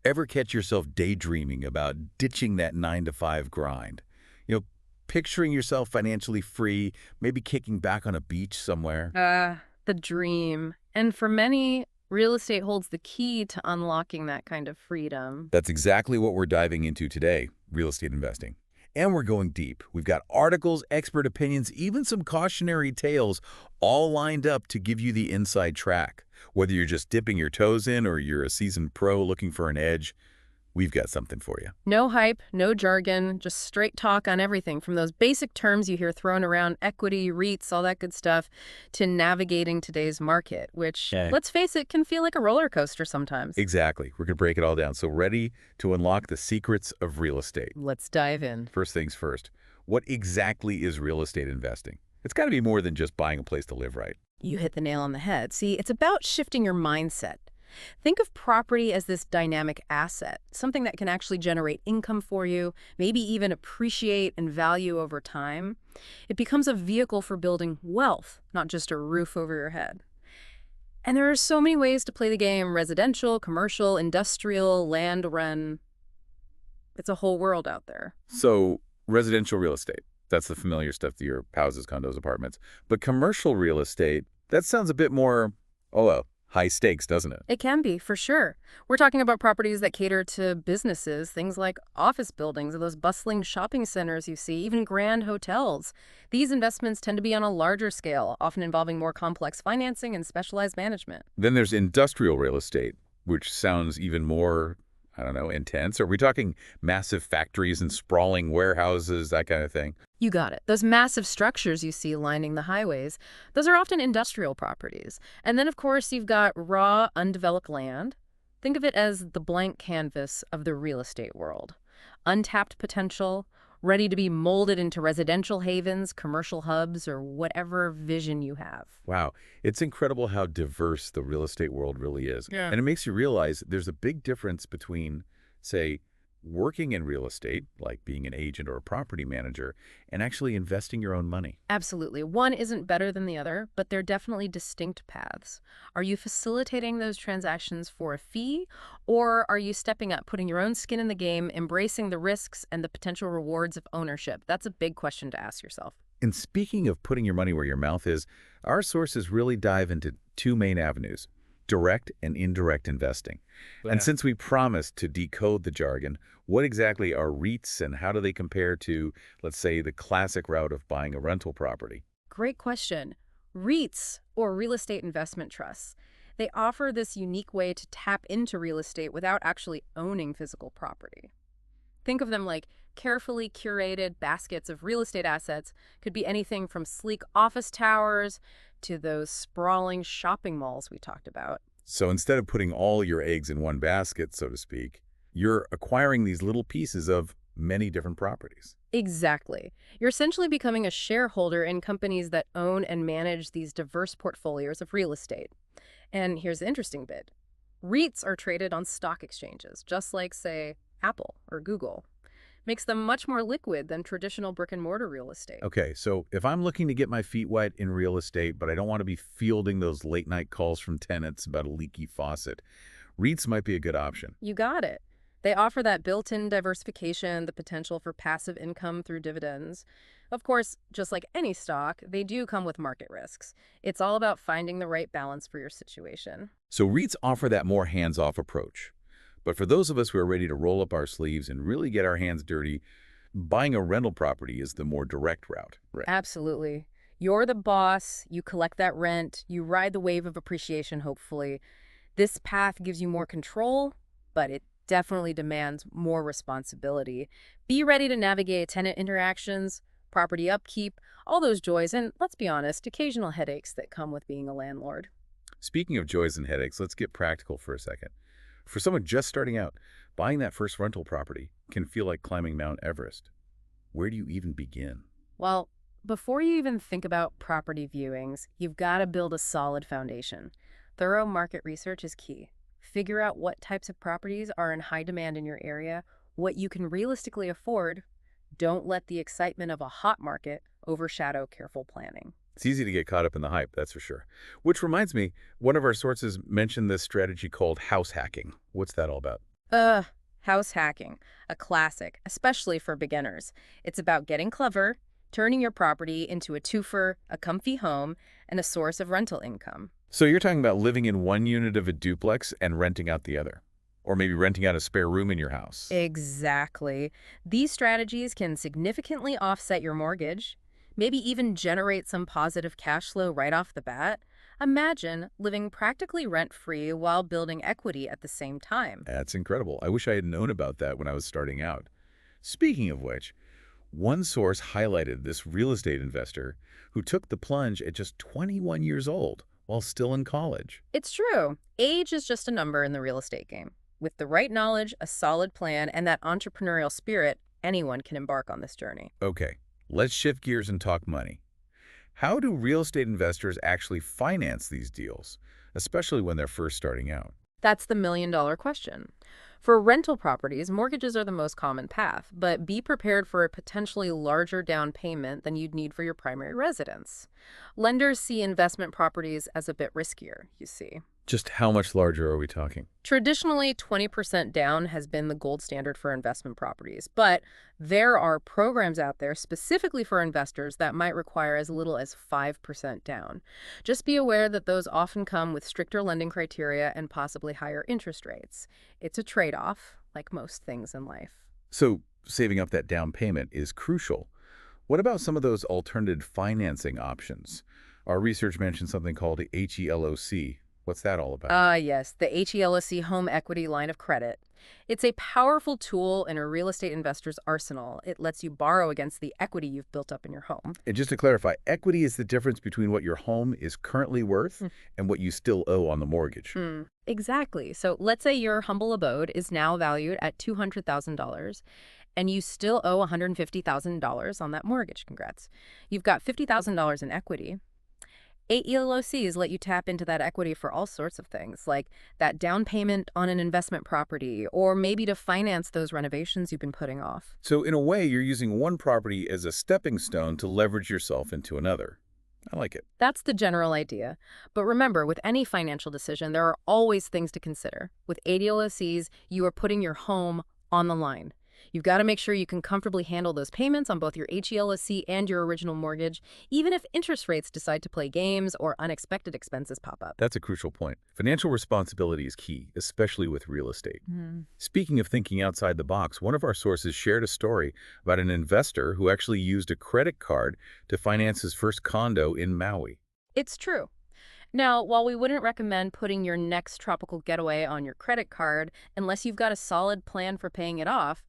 Ever catch yourself daydreaming about ditching that 9 to 5 grind? You know, picturing yourself financially free, maybe kicking back on a beach somewhere? The dream. And for many, real estate holds the key to unlocking that kind of freedom. That's exactly what we're diving into today, real estate investing. And we're going deep. We've got articles, expert opinions, even some cautionary tales all lined up to give you the inside track. Whether you're just dipping your toes in or you're a seasoned pro looking for an edge, we've got something for you. No hype, no jargon, just straight talk on everything from those basic terms you hear thrown around equity, REITs, all that good stuff, to navigating today's market, which, Okay. let's face it, can feel like a roller coaster sometimes. Exactly. We're going to break it all down. So ready to unlock the secrets of real estate. Let's dive in. First things first, what exactly is real estate investing? It's got to be more than just buying a place to live, right? You hit the nail on the head. See, it's about shifting your mindset. Think of property as this dynamic asset, something that can actually generate income for you, maybe even appreciate and value over time. It becomes a vehicle for building wealth, not just a roof over your head. And there are so many ways to play the game: residential, commercial, industrial, land rent. It's a whole world out there. So residential real estate, that's the familiar stuff to your houses, condos, apartments. But commercial real estate, that sounds a bit more, oh well, high stakes, doesn't it? It can be, for sure. We're talking about properties that cater to businesses, things like office buildings, or those bustling shopping centers you see, even grand hotels. These investments tend to be on a larger scale, often involving more complex financing and specialized management. Then there's industrial real estate, which sounds even more, I don't know, intense. Are we talking massive factories and sprawling warehouses, that kind of thing? You got it. Those massive structures you see lining the highways, those are often industrial properties. And then, of course, you've got raw, undeveloped land. Think of it as the blank canvas of the real estate world. Untapped potential, ready to be molded into residential havens, commercial hubs, or whatever vision you have. Wow, it's incredible how diverse the real estate world really is. Yeah. And it makes you realize there's a big difference between, say, working in real estate, like being an agent or a property manager, and actually investing your own money. Absolutely. One isn't better than the other, but they're definitely distinct paths. Are you facilitating those transactions for a fee, or are you stepping up, putting your own skin in the game, embracing the risks and the potential rewards of ownership? That's a big question to ask yourself. And speaking of putting your money where your mouth is, our sources really dive into two main avenues: direct and indirect investing. And since we promised to decode the jargon, what exactly are REITs and how do they compare to, let's say, the classic route of buying a rental property? Great question. REITs, or real estate investment trusts, they offer this unique way to tap into real estate without actually owning physical property. Think of them like carefully curated baskets of real estate assets. Could be anything from sleek office towers to those sprawling shopping malls we talked about. So instead of putting all your eggs in one basket, so to speak, you're acquiring these little pieces of many different properties. Exactly. You're essentially becoming a shareholder in companies that own and manage these diverse portfolios of real estate. And here's the interesting bit. REITs are traded on stock exchanges, just like, say, Apple or Google. Makes them much more liquid than traditional brick-and-mortar real estate. Okay, so if I'm looking to get my feet wet in real estate, but I don't want to be fielding those late-night calls from tenants about a leaky faucet, REITs might be a good option. You got it. They offer that built-in diversification, the potential for passive income through dividends. Of course, just like any stock, they do come with market risks. It's all about finding the right balance for your situation. So REITs offer that more hands-off approach. But for those of us who are ready to roll up our sleeves and really get our hands dirty, buying a rental property is the more direct route. Right. Absolutely. You're the boss, you collect that rent, you ride the wave of appreciation, hopefully. This path gives you more control, but it definitely demands more responsibility. Be ready to navigate tenant interactions, property upkeep, all those joys, and let's be honest, occasional headaches that come with being a landlord. Speaking of joys and headaches, let's get practical for a second. For someone just starting out, buying that first rental property can feel like climbing Mount Everest. Where do you even begin? Well, before you even think about property viewings, you've got to build a solid foundation. Thorough market research is key. Figure out what types of properties are in high demand in your area, what you can realistically afford. Don't let the excitement of a hot market overshadow careful planning. It's easy to get caught up in the hype, that's for sure. Which reminds me, one of our sources mentioned this strategy called house hacking. What's that all about? Ugh, house hacking, a classic, especially for beginners. It's about getting clever, turning your property into a twofer, a comfy home, and a source of rental income. So you're talking about living in one unit of a duplex and renting out the other, or maybe renting out a spare room in your house. Exactly. These strategies can significantly offset your mortgage, maybe even generate some positive cash flow right off the bat. Imagine living practically rent-free while building equity at the same time. That's incredible. I wish I had known about that when I was starting out. Speaking of which, one source highlighted this real estate investor who took the plunge at just 21 years old while still in college. It's true. Age is just a number in the real estate game. With the right knowledge, a solid plan, and that entrepreneurial spirit, anyone can embark on this journey. Okay, let's shift gears and talk money. How do real estate investors actually finance these deals, especially when they're first starting out? That's the million-dollar question. For rental properties, mortgages are the most common path, but be prepared for a potentially larger down payment than you'd need for your primary residence. Lenders see investment properties as a bit riskier, you see. Just how much larger are we talking? Traditionally, 20% down has been the gold standard for investment properties, but there are programs out there specifically for investors that might require as little as 5% down. Just be aware that those often come with stricter lending criteria and possibly higher interest rates. It's a trade-off, like most things in life. So saving up that down payment is crucial. What about some of those alternative financing options? Our research mentioned something called HELOC. What's that all about? Yes, the HELOC Home Equity Line of Credit. It's a powerful tool in a real estate investor's arsenal. It lets you borrow against the equity you've built up in your home. And just to clarify, equity is the difference between what your home is currently worth and what you still owe on the mortgage. Exactly. So let's say your humble abode is now valued at $200,000 and you still owe $150,000 on that mortgage. Congrats. You've got $50,000 in equity. 8 ELOCs let you tap into that equity for all sorts of things, like that down payment on an investment property, or maybe to finance those renovations you've been putting off. So in a way, you're using one property as a stepping stone to leverage yourself into another. I like it. That's the general idea. But remember, with any financial decision, there are always things to consider. With 8 ELOCs, you are putting your home on the line. You've got to make sure you can comfortably handle those payments on both your HELOC and your original mortgage, even if interest rates decide to play games or unexpected expenses pop up. That's a crucial point. Financial responsibility is key, especially with real estate. Speaking of thinking outside the box, one of our sources shared a story about an investor who actually used a credit card to finance his first condo in Maui. It's true. Now, while we wouldn't recommend putting your next tropical getaway on your credit card unless you've got a solid plan for paying it off,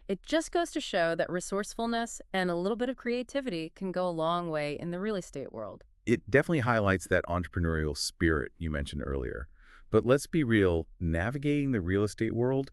it just goes to show that resourcefulness and a little bit of creativity can go a long way in the real estate world. It definitely highlights that entrepreneurial spirit you mentioned earlier. But let's be real, navigating the real estate world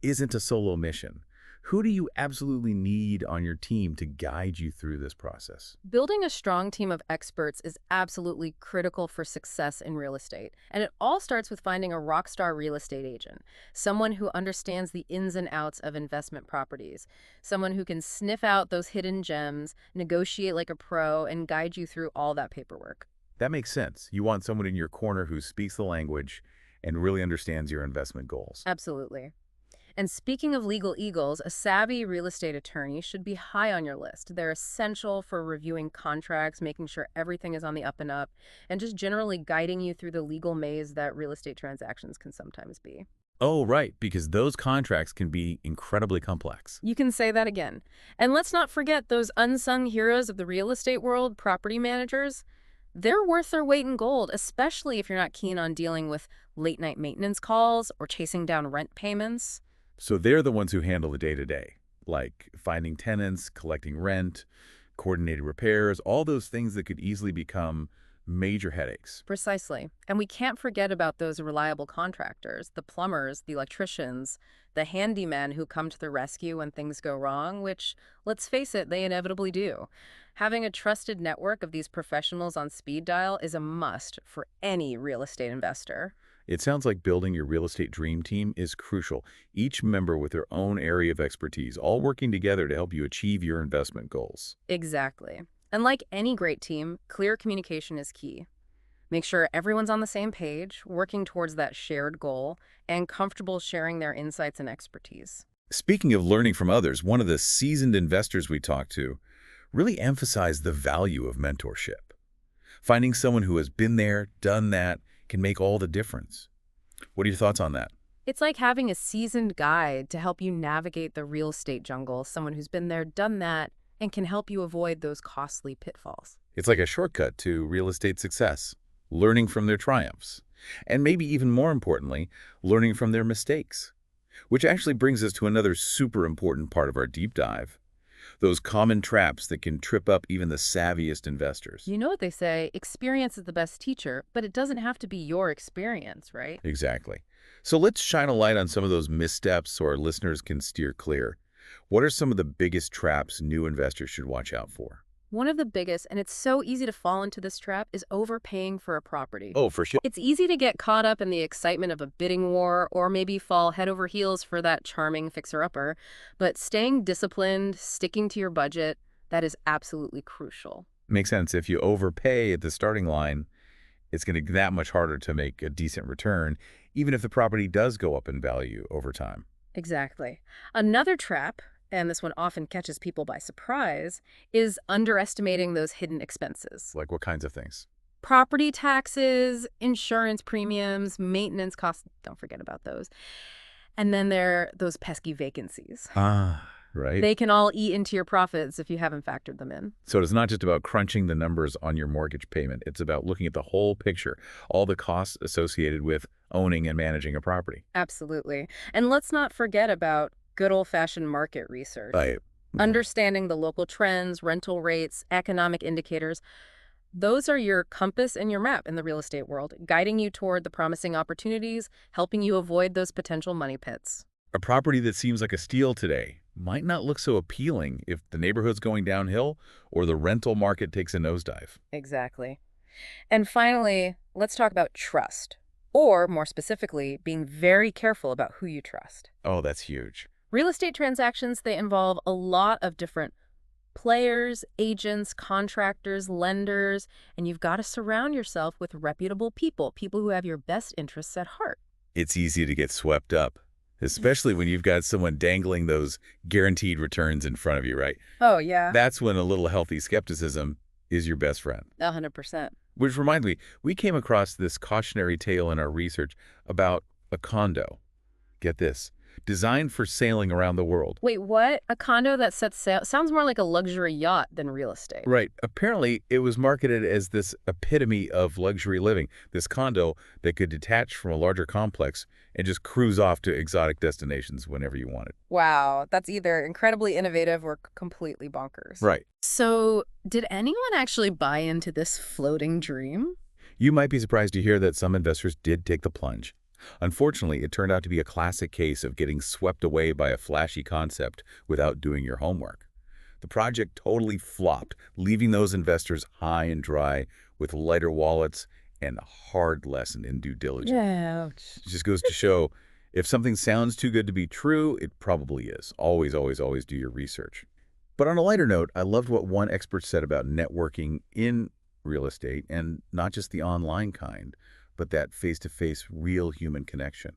isn't a solo mission. Who do you absolutely need on your team to guide you through this process? Building a strong team of experts is absolutely critical for success in real estate. And it all starts with finding a rock star real estate agent, someone who understands the ins and outs of investment properties, someone who can sniff out those hidden gems, negotiate like a pro, and guide you through all that paperwork. That makes sense. You want someone in your corner who speaks the language and really understands your investment goals. Absolutely. And speaking of legal eagles, a savvy real estate attorney should be high on your list. They're essential for reviewing contracts, making sure everything is on the up and up, and just generally guiding you through the legal maze that real estate transactions can sometimes be. Oh, right, because those contracts can be incredibly complex. You can say that again. And let's not forget those unsung heroes of the real estate world, property managers. They're worth their weight in gold, especially if you're not keen on dealing with late-night maintenance calls or chasing down rent payments. So they're the ones who handle the day-to-day, like finding tenants, collecting rent, coordinated repairs, all those things that could easily become major headaches. Precisely. And we can't forget about those reliable contractors, the plumbers, the electricians, the handymen who come to the rescue when things go wrong, which, let's face it, they inevitably do. Having a trusted network of these professionals on speed dial is a must for any real estate investor. It sounds like building your real estate dream team is crucial, each member with their own area of expertise, all working together to help you achieve your investment goals. Exactly. And like any great team, clear communication is key. Make sure everyone's on the same page, working towards that shared goal, and comfortable sharing their insights and expertise. Speaking of learning from others, one of the seasoned investors we talked to really emphasized the value of mentorship. Finding someone who has been there, done that, can make all the difference. What are your thoughts on that? It's like having a seasoned guide to help you navigate the real estate jungle, someone who's been there, done that, and can help you avoid those costly pitfalls. It's like a shortcut to real estate success, learning from their triumphs, and maybe even more importantly, learning from their mistakes. Which actually brings us to another super important part of our deep dive, those common traps that can trip up even the savviest investors. You know what they say, experience is the best teacher, but it doesn't have to be your experience, right? Exactly. So let's shine a light on some of those missteps so our listeners can steer clear. What are some of the biggest traps new investors should watch out for? One of the biggest, and it's so easy to fall into this trap, is overpaying for a property. Oh, for sure. It's easy to get caught up in the excitement of a bidding war or maybe fall head over heels for that charming fixer-upper, but staying disciplined, sticking to your budget, that is absolutely crucial. Makes sense. If you overpay at the starting line, it's going to be that much harder to make a decent return, even if the property does go up in value over time. Exactly. Another trap, and this one often catches people by surprise, is underestimating those hidden expenses. Like what kinds of things? Property taxes, insurance premiums, maintenance costs, don't forget about those. And then there are those pesky vacancies. Right. They can all eat into your profits if you haven't factored them in. So it's not just about crunching the numbers on your mortgage payment. It's about looking at the whole picture, all the costs associated with owning and managing a property. Absolutely. And let's not forget about good old-fashioned market research. Right. Understanding the local trends, rental rates, economic indicators. Those are your compass and your map in the real estate world, guiding you toward the promising opportunities, helping you avoid those potential money pits. A property that seems like a steal today might not look so appealing if the neighborhood's going downhill or the rental market takes a nosedive. Exactly. And finally, let's talk about trust, or more specifically, being very careful about who you trust. Oh, that's huge. Real estate transactions, they involve a lot of different players, agents, contractors, lenders, and you've got to surround yourself with reputable people, people who have your best interests at heart. It's easy to get swept up, especially when you've got someone dangling those guaranteed returns in front of you, right? Oh, yeah. That's when a little healthy skepticism is your best friend. 100%. Which reminds me, we came across this cautionary tale in our research about a condo. Get this. Designed for sailing around the world. Wait, what? A condo that sets sail? Sounds more like a luxury yacht than real estate. Right. Apparently, it was marketed as this epitome of luxury living, this condo that could detach from a larger complex and just cruise off to exotic destinations whenever you wanted. Wow, that's either incredibly innovative or completely bonkers. Right. So, did anyone actually buy into this floating dream? You might be surprised to hear that some investors did take the plunge. Unfortunately, it turned out to be a classic case of getting swept away by a flashy concept without doing your homework. The project totally flopped, leaving those investors high and dry with lighter wallets and a hard lesson in due diligence. Ouch. It just goes to show, if something sounds too good to be true, it probably is. Always, always, always do your research. But on a lighter note, I loved what one expert said about networking in real estate, and not just the online kind, but that face-to-face real human connection.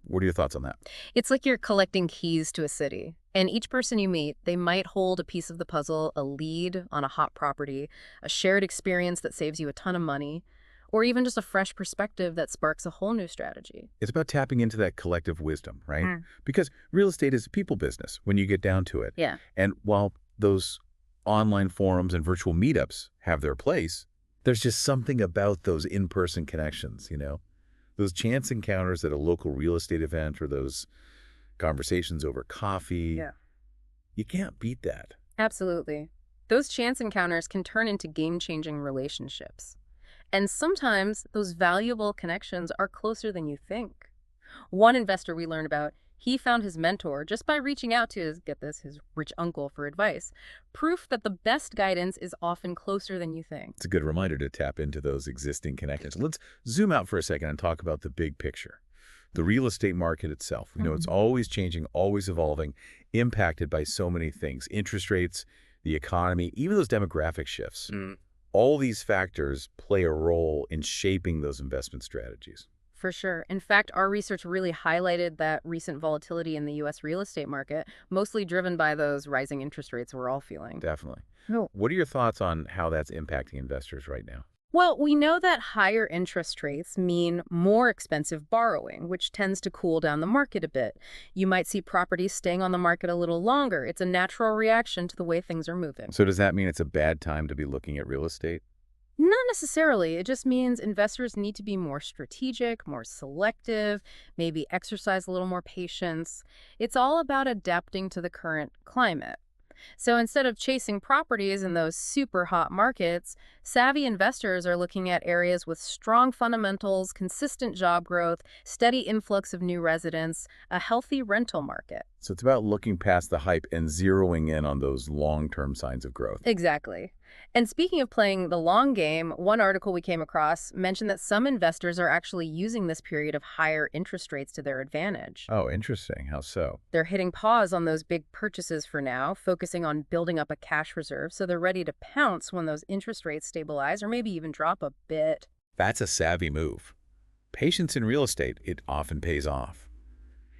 What are your thoughts on that? It's like you're collecting keys to a city. And each person you meet, they might hold a piece of the puzzle, a lead on a hot property, a shared experience that saves you a ton of money, or even just a fresh perspective that sparks a whole new strategy. It's about tapping into that collective wisdom, right? Because real estate is a people business when you get down to it. Yeah. And while those online forums and virtual meetups have their place, there's just something about those in-person connections, you know? Those chance encounters at a local real estate event or those conversations over coffee. Yeah. You can't beat that. Absolutely. Those chance encounters can turn into game-changing relationships. And sometimes those valuable connections are closer than you think. One investor we learned about, he found his mentor just by reaching out to his, get this, his rich uncle for advice. Proof that the best guidance is often closer than you think. It's a good reminder to tap into those existing connections. Let's zoom out for a second and talk about the big picture. The real estate market itself. We know it's always changing, always evolving, impacted by so many things. Interest rates, the economy, even those demographic shifts. All these factors play a role in shaping those investment strategies. For sure. In fact, our research really highlighted that recent volatility in the U.S. real estate market, mostly driven by those rising interest rates we're all feeling. Definitely. No. What are your thoughts on how that's impacting investors right now? Well, we know that higher interest rates mean more expensive borrowing, which tends to cool down the market a bit. You might see properties staying on the market a little longer. It's a natural reaction to the way things are moving. So does that mean it's a bad time to be looking at real estate? Not necessarily. It just means investors need to be more strategic, more selective, maybe exercise a little more patience. It's all about adapting to the current climate. So instead of chasing properties in those super hot markets, savvy investors are looking at areas with strong fundamentals, consistent job growth, steady influx of new residents, a healthy rental market. So it's about looking past the hype and zeroing in on those long-term signs of growth. Exactly. And speaking of playing the long game, one article we came across mentioned that some investors are actually using this period of higher interest rates to their advantage. Oh, interesting. How so? They're hitting pause on those big purchases for now, focusing on building up a cash reserve so they're ready to pounce when those interest rates stabilize or maybe even drop a bit. That's a savvy move. Patience in real estate, it often pays off.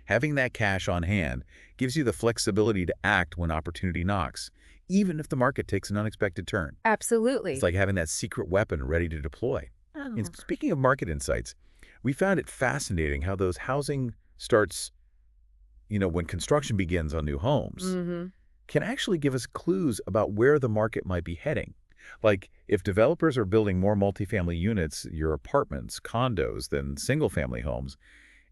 Having that cash on hand gives you the flexibility to act when opportunity knocks, even if the market takes an unexpected turn. Absolutely. It's like having that secret weapon ready to deploy. Oh. And speaking of market insights, we found it fascinating how those housing starts, when construction begins on new homes, can actually give us clues about where the market might be heading. Like if developers are building more multifamily units, your apartments, condos, than single-family homes,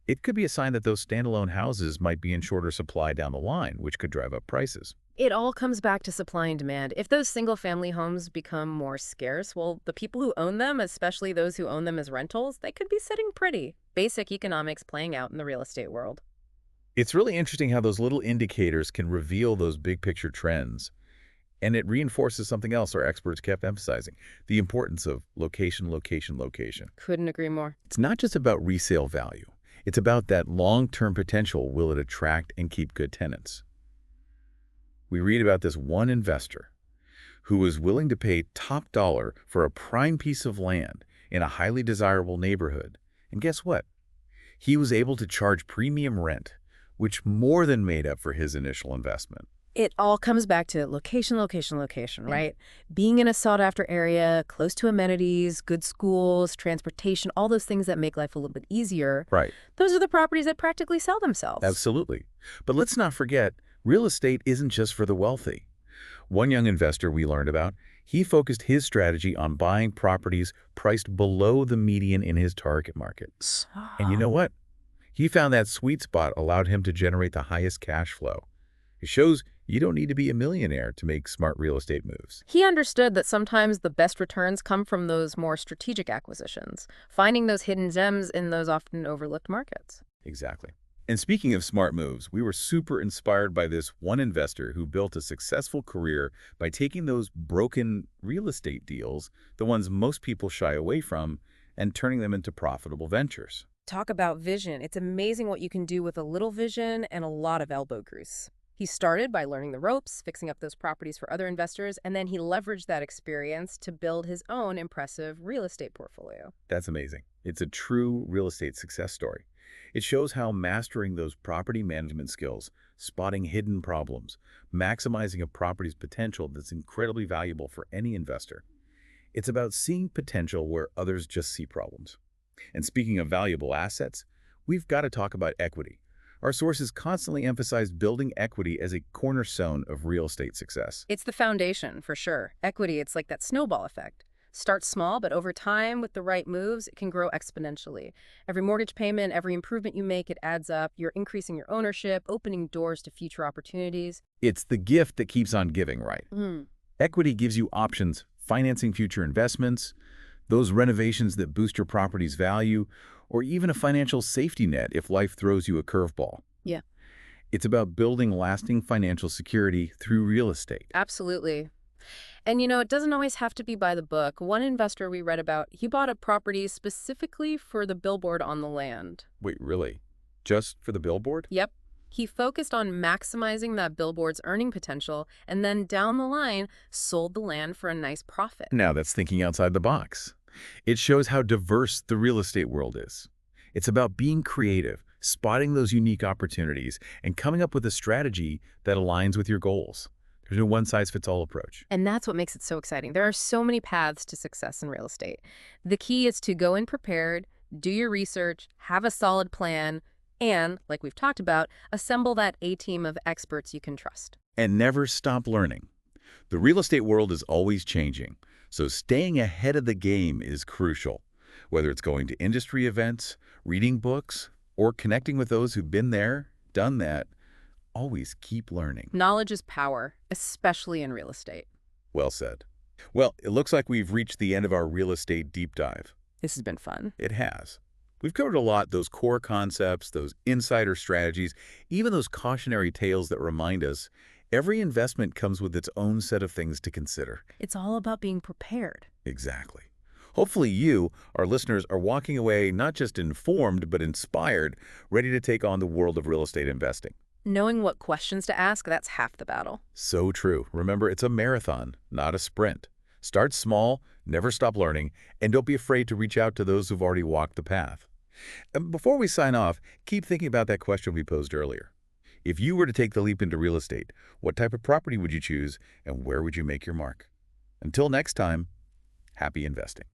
it could be a sign that those standalone houses might be in shorter supply down the line, which could drive up prices. It all comes back to supply and demand. If those single-family homes become more scarce, well, the people who own them, especially those who own them as rentals, they could be sitting pretty. Basic economics playing out in the real estate world. It's really interesting how those little indicators can reveal those big picture trends. And it reinforces something else our experts kept emphasizing, the importance of location, location, location. Couldn't agree more. It's not just about resale value. It's about that long-term potential. Will it attract and keep good tenants? We read about this one investor who was willing to pay top dollar for a prime piece of land in a highly desirable neighborhood. And guess what? He was able to charge premium rent, which more than made up for his initial investment. It all comes back to location, location, location, right? Being in a sought-after area, close to amenities, good schools, transportation, all those things that make life a little bit easier. Right. Those are the properties that practically sell themselves. Absolutely. But let's not forget, real estate isn't just for the wealthy. One young investor we learned about, he focused his strategy on buying properties priced below the median in his target market. And you know what? He found that sweet spot allowed him to generate the highest cash flow. It shows you don't need to be a millionaire to make smart real estate moves. He understood that sometimes the best returns come from those more strategic acquisitions, finding those hidden gems in those often overlooked markets. Exactly. And speaking of smart moves, we were super inspired by this one investor who built a successful career by taking those broken real estate deals, the ones most people shy away from, and turning them into profitable ventures. Talk about vision. It's amazing what you can do with a little vision and a lot of elbow grease. He started by learning the ropes, fixing up those properties for other investors, and then he leveraged that experience to build his own impressive real estate portfolio. That's amazing. It's a true real estate success story. It shows how mastering those property management skills, spotting hidden problems, maximizing a property's potential that's incredibly valuable for any investor. It's about seeing potential where others just see problems. And speaking of valuable assets, we've got to talk about equity. Our sources constantly emphasize building equity as a cornerstone of real estate success. It's the foundation, for sure. Equity, it's like that snowball effect. Starts small, but over time, with the right moves, it can grow exponentially. Every mortgage payment, every improvement you make, it adds up. You're increasing your ownership, opening doors to future opportunities. It's the gift that keeps on giving, right? Equity gives you options, financing future investments, those renovations that boost your property's value, or even a financial safety net if life throws you a curveball. Yeah. It's about building lasting financial security through real estate. Absolutely. And it doesn't always have to be by the book. One investor we read about, he bought a property specifically for the billboard on the land. Wait, really? Just for the billboard? Yep. He focused on maximizing that billboard's earning potential and then down the line sold the land for a nice profit. Now that's thinking outside the box. It shows how diverse the real estate world is. It's about being creative, spotting those unique opportunities, and coming up with a strategy that aligns with your goals. There's no one-size-fits-all approach. And that's what makes it so exciting. There are so many paths to success in real estate. The key is to go in prepared, do your research, have a solid plan, and, like we've talked about, assemble that A-team of experts you can trust. And never stop learning. The real estate world is always changing, so staying ahead of the game is crucial. Whether it's going to industry events, reading books, or connecting with those who've been there, done that, always keep learning. Knowledge is power, especially in real estate. Well said. Well, it looks like we've reached the end of our real estate deep dive. This has been fun. It has. We've covered a lot, those core concepts, those insider strategies, even those cautionary tales that remind us every investment comes with its own set of things to consider. It's all about being prepared. Exactly. Hopefully you, our listeners, are walking away not just informed, but inspired, ready to take on the world of real estate investing. Knowing what questions to ask, that's half the battle. So true. Remember, it's a marathon, not a sprint. Start small, never stop learning, and don't be afraid to reach out to those who've already walked the path. And before we sign off, keep thinking about that question we posed earlier. If you were to take the leap into real estate, what type of property would you choose and where would you make your mark? Until next time, happy investing.